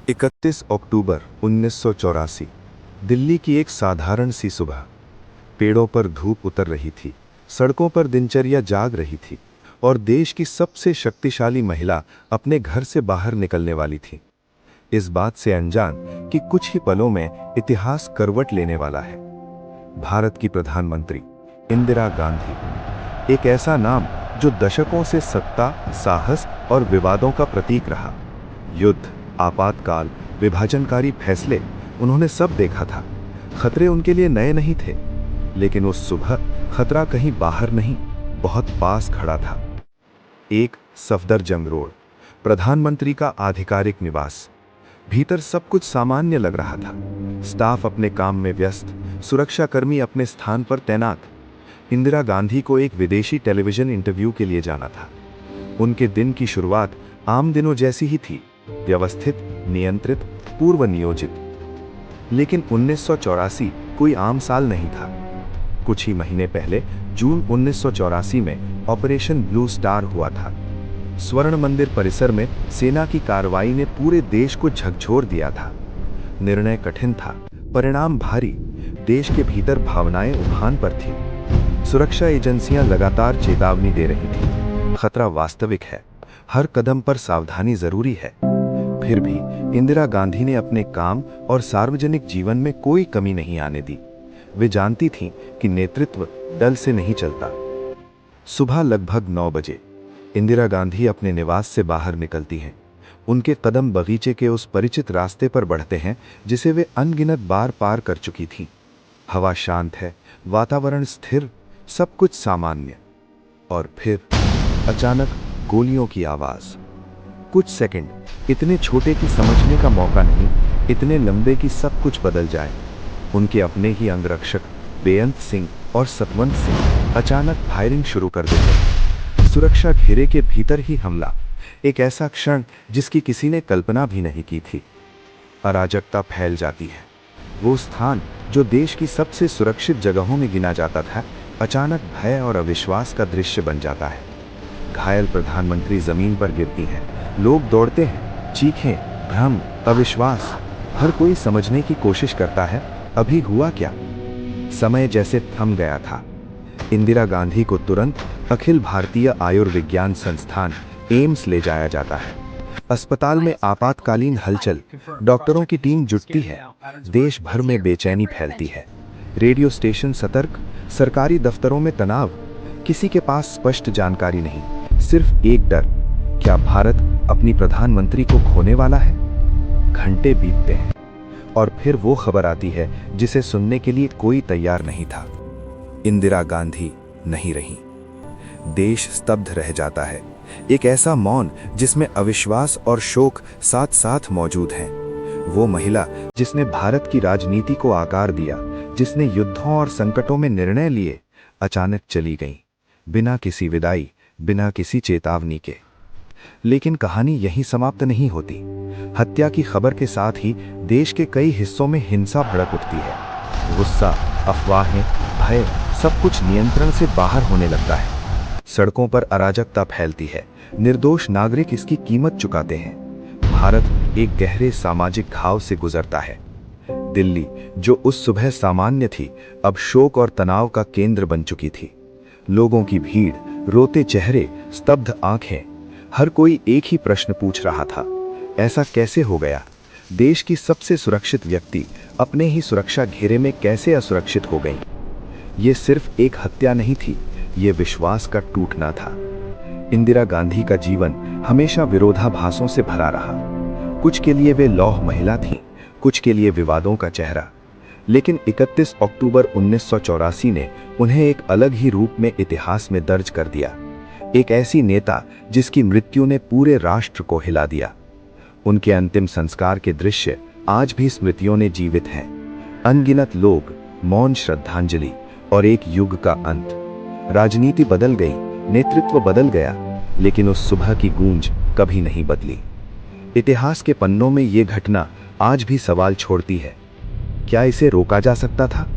31 अक्टूबर 1984। दिल्ली की एक साधारण सी सुबह। पेड़ों पर धूप उतर रही थी, सड़कों पर दिनचर्या जाग रही थी और देश की सबसे शक्तिशाली महिला अपने घर से बाहर निकलने वाली थी, इस बात से अनजान कि कुछ ही पलों में इतिहास करवट लेने वाला है। भारत की प्रधानमंत्री इंदिरा गांधी, एक ऐसा नाम जो दशकों से सत्ता, साहस और विवादों का प्रतीक रहा। युद्ध, आपातकाल, विभाजनकारी फैसले, उन्होंने सब देखा था। खतरे उनके लिए नए नहीं थे, लेकिन उस सुबह खतरा कहीं बाहर नहीं, बहुत पास खड़ा था। एक सफदरजंग रोड, प्रधानमंत्री का आधिकारिक निवास। भीतर सब कुछ सामान्य लग रहा था। स्टाफ अपने काम में व्यस्त, सुरक्षाकर्मी अपने स्थान पर तैनात। इंदिरा गांधी को एक विदेशी टेलीविजन इंटरव्यू के लिए जाना था। उनके दिन की शुरुआत आम दिनों जैसी ही थी, व्यवस्थित, नियंत्रित, पूर्व नियोजित। लेकिन 1984 कोई आम साल नहीं था। कुछ ही महीने पहले जून 1984 में ऑपरेशन ब्लू स्टार हुआ था। स्वर्ण मंदिर परिसर में सेना की कार्रवाई ने पूरे देश को झकझोर दिया था। निर्णय कठिन था, परिणाम भारी। देश के भीतर भावनाएं उफान पर थी। सुरक्षा एजेंसियां लगातार चेतावनी दे रही थीं, खतरा वास्तविक है, हर कदम पर सावधानी जरूरी है। फिर भी इंदिरा गांधी ने अपने काम और सार्वजनिक जीवन में कोई कमी नहीं आने दी। वे जानती थीं कि नेतृत्व दल से नहीं चलता। सुबह लगभग 9 बजे इंदिरा गांधी अपने निवास से बाहर निकलती हैं। उनके कदम बगीचे के उस परिचित रास्ते पर बढ़ते हैं जिसे वे अनगिनत बार पार कर चुकी थीं। हवा शांत है, वातावरण स्थिर, सब कुछ सामान्य। और फिर अचानक गोलियों की आवाज। कुछ सेकंड, इतने छोटे कि समझने का मौका नहीं, इतने लंबे कि सब कुछ बदल जाए। उनके अपने ही अंगरक्षक बेअंत सिंह और सतवंत सिंह अचानक फायरिंग शुरू कर देते। सुरक्षा घेरे के भीतर ही हमला, एक ऐसा क्षण जिसकी किसी ने कल्पना भी नहीं की थी। अराजकता फैल जाती है। वो स्थान जो देश की सबसे सुरक्षित जगहों में गिना जाता था, अचानक भय और अविश्वास का दृश्य बन जाता है। घायल प्रधानमंत्री जमीन पर गिरती हैं, लोग दौड़ते हैं, चीखें, भ्रम, अविश्वास। हर कोई समझने की कोशिश करता है, अभी हुआ क्या? समय जैसे थम गया था। इंदिरा गांधी को तुरंत अखिल भारतीय आयुर्विज्ञान संस्थान एम्स ले जाया जाता है। अस्पताल में आपातकालीन हलचल, डॉक्टरों की टीम जुटती है। देश भर में बेचैनी फैलती है। रेडियो स्टेशन सतर्क, सरकारी दफ्तरों में तनाव। किसी के पास स्पष्ट जानकारी नहीं, सिर्फ एक डर, क्या भारत अपनी प्रधानमंत्री को खोने वाला है? घंटे बीतते हैं और फिर वो खबर आती है जिसे सुनने के लिए कोई तैयार नहीं था। इंदिरा गांधी नहीं रही। देश स्तब्ध रह जाता है, एक ऐसा मौन जिसमें अविश्वास और शोक साथ साथ मौजूद हैं। वो महिला जिसने भारत की राजनीति को आकार दिया, जिसने युद्धों और संकटों में निर्णय लिए, अचानक चली गई, बिना किसी विदाई, बिना किसी चेतावनी के। लेकिन कहानी यहीं समाप्त नहीं होती। हत्या की खबर के साथ ही देश के कई हिस्सों में हिंसा भड़क उठती है। गुस्सा, अफवाहें, भय, सब कुछ नियंत्रण से बाहर होने लगता है। सड़कों पर अराजकता फैलती है, निर्दोष नागरिक इसकी कीमत चुकाते हैं। भारत एक गहरे सामाजिक घाव से गुजरता है। दिल्ली, जो उस सुबह सामान्य थी, अब शोक और तनाव का केंद्र बन चुकी थी। लोगों की भीड़, रोते चेहरे, स्तब्ध आंखें। हर कोई एक ही प्रश्न पूछ रहा था, ऐसा कैसे हो गया? देश की सबसे सुरक्षित व्यक्ति अपने ही सुरक्षा घेरे में कैसे असुरक्षित हो गई? ये सिर्फ एक हत्या नहीं थी, ये विश्वास का टूटना था। इंदिरा गांधी का जीवन हमेशा विरोधाभासों से भरा रहा। कुछ के लिए वे लौह महिला थीं, कुछ के लिए विवादों का चेहरा। लेकिन 31 अक्टूबर 1984 ने उन्हें एक अलग ही रूप में इतिहास में दर्ज कर दिया। एक ऐसी नेता जिसकी मृत्यु ने पूरे राष्ट्र को हिला दिया। उनके अंतिम संस्कार के दृश्य आज भी स्मृतियों ने जीवित हैं। अनगिनत लोग, मौन श्रद्धांजलि और एक युग का अंत। राजनीति बदल गई, नेतृत्व बदल गया, लेकिन उस सुबह की गूंज कभी नहीं बदली। इतिहास के पन्नों में ये घटना आज भी सवाल छोड़ती है। क्या इसे रोका जा सकता था?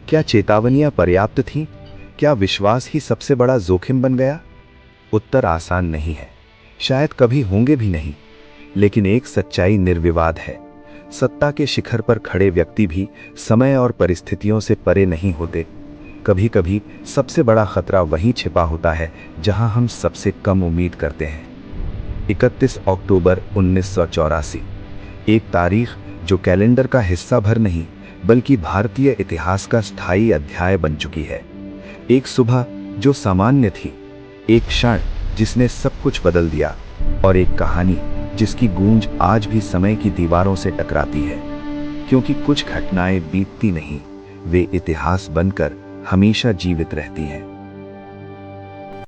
क्या चेतावनियां पर्याप्त थीं? क्या विश्वास ही सबसे बड़ा जोखिम बन गया? उत्तर आसान नहीं है, शायद कभी होंगे भी नहीं। लेकिन एक सच्चाई निर्विवाद है, सत्ता के शिखर पर खड़े व्यक्ति भी समय और परिस्थितियों से परे नहीं होते। कभी कभी सबसे बड़ा खतरा वहीं छिपा होता है जहां हम सबसे कम उम्मीद करते हैं। 31 अक्टूबर 1984, एक तारीख जो कैलेंडर का हिस्सा भर नहीं बल्कि भारतीय इतिहास का स्थायी अध्याय बन चुकी है। एक सुबह जो सामान्य थी, एक क्षण जिसने सब कुछ बदल दिया, और एक कहानी जिसकी गूंज आज भी समय की दीवारों से टकराती है। क्योंकि कुछ घटनाएं बीतती नहीं, वे इतिहास बनकर हमेशा जीवित रहती हैं।